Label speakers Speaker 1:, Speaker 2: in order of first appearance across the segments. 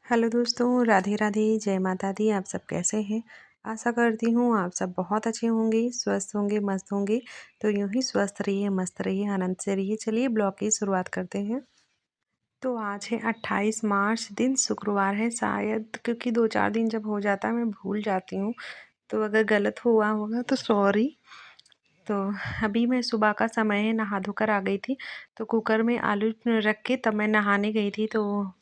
Speaker 1: Hello दोस्तों, राधे राधे, जय माता दी। आप सब कैसे हैं? आशा करती हूँ आप सब बहुत अच्छे होंगे, स्वस्थ होंगे, मस्त होंगे। तो यूं ही स्वस्थ रहिए, मस्त रहिए, आनंद से रहिए। चलिए ब्लॉग की शुरुआत करते हैं। तो आज है 28 मार्च, दिन शुक्रवार है शायद, क्योंकि 2-4 दिन जब हो जाता है मैं भूल जाती हूँ। तो अगर गलत हुआ होगा तो सॉरी। तो अभी मैं सुबह का समय है, नहा धोकर आ गई थी। तो कुकर में आलू रख के तब मैं नहाने गई थी। तो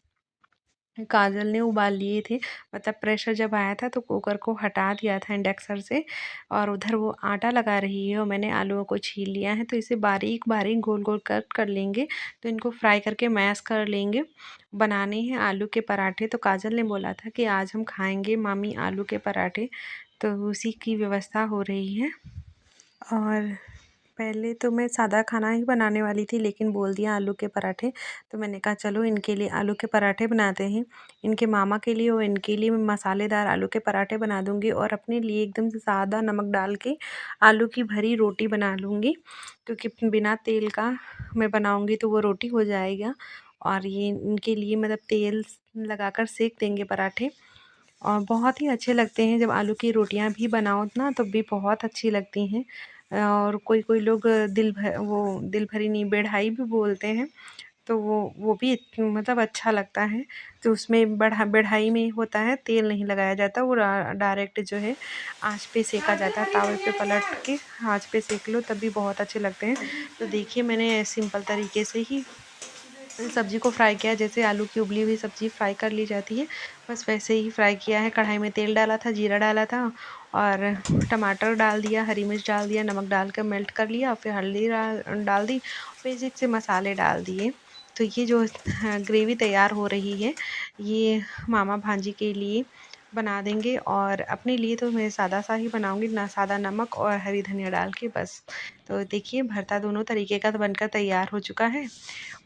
Speaker 1: काजल ने उबाल लिए थे, मतलब प्रेशर जब आया था तो कुकर को हटा दिया था इंडक्शन से। और उधर वो आटा लगा रही है और मैंने आलूओं को छील लिया है। तो इसे बारीक बारीक गोल गोल कट कर लेंगे। तो इनको फ्राई करके मैश कर लेंगे। बनाने हैं आलू के पराठे। तो काजल ने बोला था कि आज हम खाएंगे मामी आलू के पराठे। तो उसी की व्यवस्था हो रही है। और पहले तो मैं सादा खाना ही बनाने वाली थी, लेकिन बोल दिया आलू के पराठे। तो मैंने कहा चलो इनके लिए आलू के पराठे बनाते हैं। इनके मामा के लिए और इनके लिए मैं मसालेदार आलू के पराठे बना दूंगी और अपने लिए एकदम से सादा नमक डाल के आलू की भरी रोटी बना लूँगी, क्योंकि बिना तेल का मैं बनाऊँगी तो वो रोटी हो जाएगा। और ये इनके लिए मतलब तेल लगाकर सेक देंगे पराठे। और बहुत ही अच्छे लगते हैं जब आलू की रोटियां भी बनाओ ना, तब भी बहुत अच्छी लगती हैं। और कोई कोई लोग दिल भरी नहीं, बेढ़ाई भी बोलते हैं। तो वो भी मतलब अच्छा लगता है। तो उसमें बेढ़ाई में होता है तेल नहीं लगाया जाता, वो डायरेक्ट जो है आंच पे सेका जाता है, तावे पे पलट के आंच पे सेक लो तब भी बहुत अच्छे लगते हैं। तो देखिए मैंने सिंपल तरीके से ही सब्ज़ी को फ्राई किया, जैसे आलू की उबली हुई सब्ज़ी फ्राई कर ली जाती है, बस वैसे ही फ्राई किया है। कढ़ाई में तेल डाला था, जीरा डाला था और टमाटर डाल दिया, हरी मिर्च डाल दिया, नमक डाल कर मेल्ट कर लिया, फिर हल्दी डाल दी, बेसिक से मसाले डाल दिए। तो ये जो ग्रेवी तैयार हो रही है, ये मामा भांजी के लिए बना देंगे। और अपने लिए तो मैं सादा सा ही बनाऊंगी, ना सादा नमक और हरी धनिया डाल के बस। तो देखिए भरता दोनों तरीके का तो बनकर तैयार हो चुका है।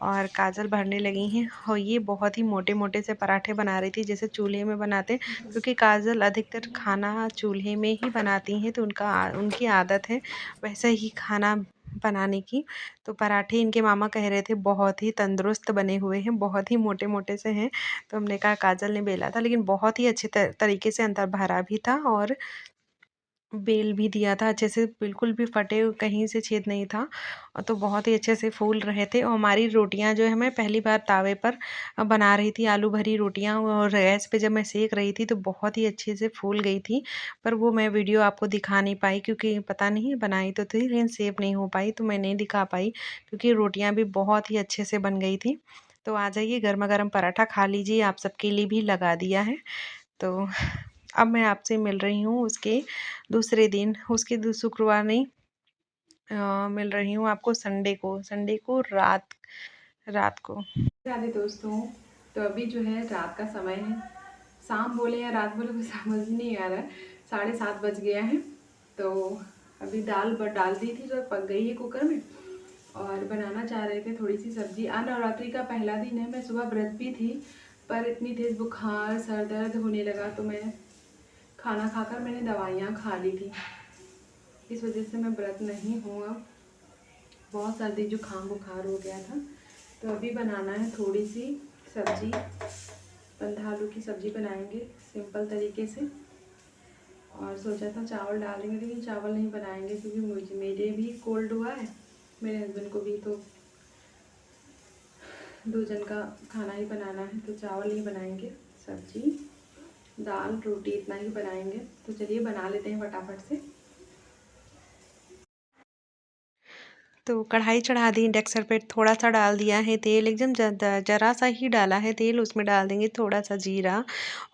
Speaker 1: और काजल भरने लगी हैं और ये बहुत ही मोटे मोटे से पराठे बना रही थी, जैसे चूल्हे में बनाते हैं, क्योंकि काजल अधिकतर खाना चूल्हे में ही बनाती हैं, तो उनकी आदत है वैसे ही खाना बनाने की। तो पराठे इनके मामा कह रहे थे बहुत ही तंदुरुस्त बने हुए हैं, बहुत ही मोटे मोटे से हैं। तो हमने कहा काजल ने बेला था, लेकिन बहुत ही अच्छे तरीके से अंदर भरा भी था और बेल भी दिया था अच्छे से, बिल्कुल भी फटे कहीं से छेद नहीं था। तो बहुत ही अच्छे से फूल रहे थे। और हमारी रोटियां जो है, मैं पहली बार तावे पर बना रही थी आलू भरी रोटियां, और गैस पे जब मैं सेक रही थी तो बहुत ही अच्छे से फूल गई थी। पर वो मैं वीडियो आपको दिखा नहीं पाई, क्योंकि पता नहीं बनाई तो थी लेकिन सेव नहीं हो पाई, तो मैं नहीं दिखा पाई, क्योंकि रोटियां भी बहुत ही अच्छे से बन गई थी। तो आ जाइए गर्मा गर्म पराठा खा लीजिए, आप सबके लिए भी लगा दिया है। तो अब मैं आपसे मिल रही हूँ उसके दूसरे दिन, शुक्रवार नहीं, मिल रही हूँ आपको संडे को रात रात को।
Speaker 2: राधे दोस्तों। तो अभी जो है रात का समय है, शाम बोले या रात बोले कुछ समझ नहीं आ रहा है। 7:30 बज गया है। तो अभी दाल डाल दी थी जो पक गई है कुकर में, और बनाना चाह रहे थे थोड़ी सी सब्जी। आज नवरात्रि का पहला दिन है, मैं सुबह व्रत भी थी, पर इतनी तेज़ बुखार सर दर्द होने लगा तो मैं खाना खाकर मैंने दवाइयाँ खा ली थी। इस वजह से मैं व्रत नहीं हूँ अब। बहुत सर्दी जुकाम बुखार हो गया था। तो अभी बनाना है थोड़ी सी सब्जी, बंधा आलू की सब्जी बनाएंगे सिंपल तरीके से। और सोचा था चावल डालेंगे, लेकिन चावल नहीं बनाएंगे क्योंकि मेरे भी कोल्ड हुआ है, मेरे हस्बैंड को भी। तो 2 जन का खाना ही बनाना है, तो चावल नहीं बनाएंगे, सब्जी दाल रोटी इतना ही बनाएंगे। तो चलिए बना लेते हैं फटाफट से।
Speaker 1: तो कढ़ाई चढ़ा दी इंडक्शन पे, थोड़ा सा डाल दिया है तेल, एकदम जरा सा ही डाला है तेल। उसमें डाल देंगे थोड़ा सा जीरा,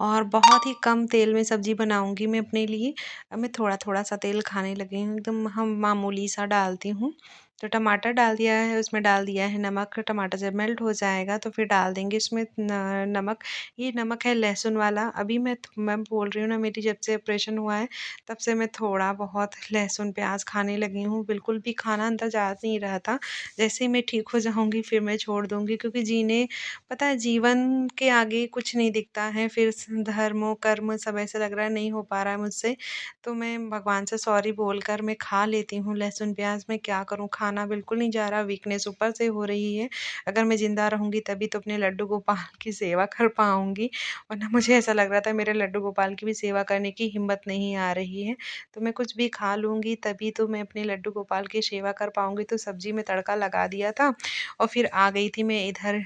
Speaker 1: और बहुत ही कम तेल में सब्जी बनाऊंगी मैं अपने लिए। अब मैं थोड़ा थोड़ा सा तेल खाने लगी हूँ, एकदम हम मामूली सा डालती हूँ। तो टमाटर डाल दिया है, उसमें डाल दिया है नमक। टमाटर जब मेल्ट हो जाएगा तो फिर डाल देंगे इसमें नमक। ये नमक है लहसुन वाला। अभी मैं बोल रही हूँ ना, मेरी जब से ऑपरेशन हुआ है तब से मैं थोड़ा बहुत लहसुन प्याज खाने लगी हूँ, बिल्कुल भी खाना अंदर जा नहीं रहा था। जैसे ही मैं ठीक हो जाऊँगी फिर मैं छोड़ दूँगी, क्योंकि पता है जीवन के आगे कुछ नहीं दिखता है, फिर धर्म कर्म सब ऐसा लग रहा है नहीं हो पा रहा है मुझसे। तो मैं भगवान से सॉरी बोलकर मैं खा लेती हूँ लहसुन प्याज। मैं क्या करूँ, खाना बिल्कुल नहीं जा रहा, वीकनेस ऊपर से हो रही है। अगर मैं ज़िंदा रहूँगी तभी तो अपने लड्डू गोपाल की सेवा कर पाऊँगी, वरना मुझे ऐसा लग रहा था मेरे लड्डू गोपाल की भी सेवा करने की हिम्मत नहीं आ रही है। तो मैं कुछ भी खा लूँगी तभी तो मैं अपने लड्डू गोपाल की सेवा कर पाऊँगी, तो सब्ज़ी में तड़का लगा दिया था और फिर आ गई थी मैं इधर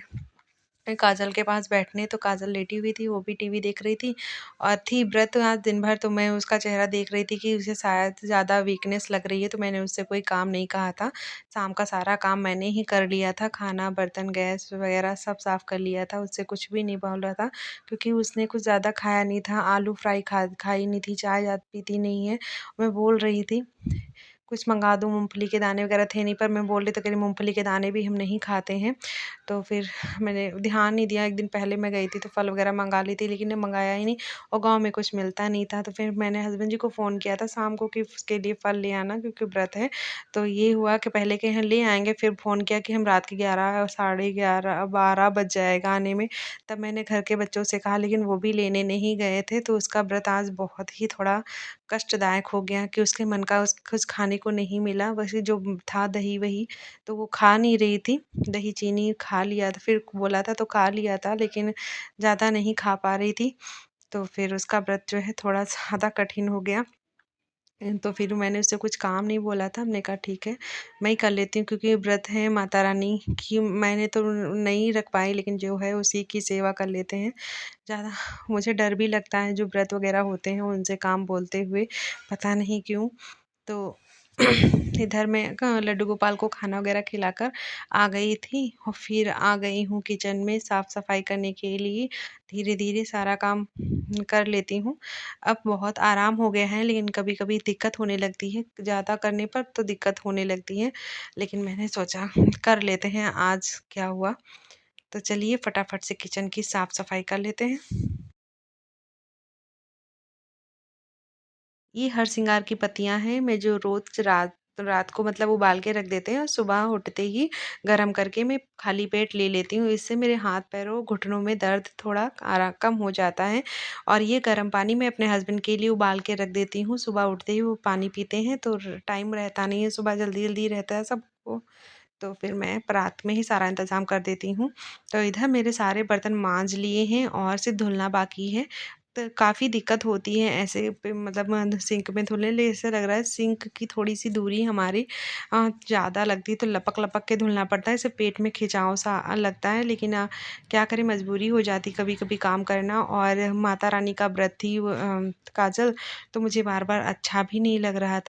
Speaker 1: काजल के पास बैठने, तो काजल लेटी हुई थी, वो भी टीवी देख रही थी और थी व्रत आज दिन भर, तो मैं उसका चेहरा देख रही थी कि उसे शायद ज़्यादा वीकनेस लग रही है, तो मैंने उससे कोई काम नहीं कहा था। शाम का सारा काम मैंने ही कर लिया था, खाना, बर्तन, गैस वगैरह सब साफ़ कर लिया था, उससे कुछ भी नहीं बोला था क्योंकि उसने कुछ ज़्यादा खाया नहीं था, आलू फ्राई खाई नहीं थी, चाय पीती नहीं है। मैं बोल रही थी कुछ मँगा दूँ, मूँगफली के दाने वगैरह थे नहीं, पर मैं बोल रही तो कह रही मूँगफली के दाने भी हम नहीं खाते हैं। तो फिर मैंने ध्यान नहीं दिया, 1 दिन पहले मैं गई थी तो फल वगैरह मँगा ली थी, लेकिन मँगाया ही नहीं और गाँव में कुछ मिलता नहीं था। तो फिर मैंने हस्बैंड जी को फ़ोन किया था शाम को कि उसके लिए फल ले आना क्योंकि व्रत है। तो ये हुआ कि पहले कहे ले आएँगे, फिर फ़ोन किया कि हम रात के 11 साढ़े 11 12 बज जाएगा आने में। तब मैंने घर के बच्चों से कहा, लेकिन वो भी लेने नहीं गए थे, तो उसका व्रत आज बहुत ही थोड़ा कष्टदायक हो गया कि उसके मन का कुछ खाने को नहीं मिला। वैसे जो था दही-वही तो वो खा नहीं रही थी। दही चीनी खा लिया था, फिर बोला था तो खा लिया था, लेकिन ज़्यादा नहीं खा पा रही थी। तो फिर उसका व्रत जो है थोड़ा ज़्यादा कठिन हो गया। तो फिर मैंने उससे कुछ काम नहीं बोला था, हमने कहा ठीक है, मैं ही कर लेती हूँ क्योंकि व्रत है माता रानी की, मैंने तो नहीं रख पाई, लेकिन जो है उसी की सेवा कर लेते हैं। ज़्यादा मुझे डर भी लगता है जो व्रत वगैरह होते हैं उनसे काम बोलते हुए, पता नहीं क्यों? तो इधर मैं लड्डू गोपाल को खाना वगैरह खिलाकर आ गई थी और फिर आ गई हूँ किचन में साफ़-सफ़ाई करने के लिए। धीरे-धीरे सारा काम कर लेती हूँ। अब बहुत आराम हो गया है, लेकिन कभी-कभी दिक्कत होने लगती है, ज़्यादा करने पर तो दिक्कत होने लगती है। लेकिन मैंने सोचा कर लेते हैं, आज क्या हुआ? तो चलिए फटाफट से किचन की साफ़-सफ़ाई कर लेते हैं। ये हरसिंगार की पत्तियाँ हैं, मैं जो रोज़ रात रात को मतलब उबाल के रख देते हैं और सुबह उठते ही गरम करके मैं खाली पेट ले लेती हूँ। इससे मेरे हाथ-पैरों, घुटनों में दर्द थोड़ा कम हो जाता है और ये गर्म पानी मैं अपने हस्बैंड के लिए उबाल के रख देती हूँ। सुबह उठते ही वो पानी पीते हैं तो टाइम रहता नहीं है, सुबह जल्दी-जल्दी रहता है सबको। तो फिर मैं रात में ही सारा इंतज़ाम कर देती हूँ। तो इधर मेरे सारे बर्तन माँज लिए हैं और सिर्फ़ धुलना बाकी है। तो काफ़ी दिक्कत होती है ऐसे पे मतलब सिंक में धुलने लिए ऐसा लग रहा है सिंक की थोड़ी-सी दूरी हमारी ज़्यादा लगती है तो लपक-लपक के धुलना पड़ता है। इससे पेट में खिंचाव सा लगता है, लेकिन क्या करें मजबूरी हो जाती कभी-कभी काम करना और माता रानी का व्रत थी काजल, तो मुझे बार-बार अच्छा भी नहीं लग रहा था।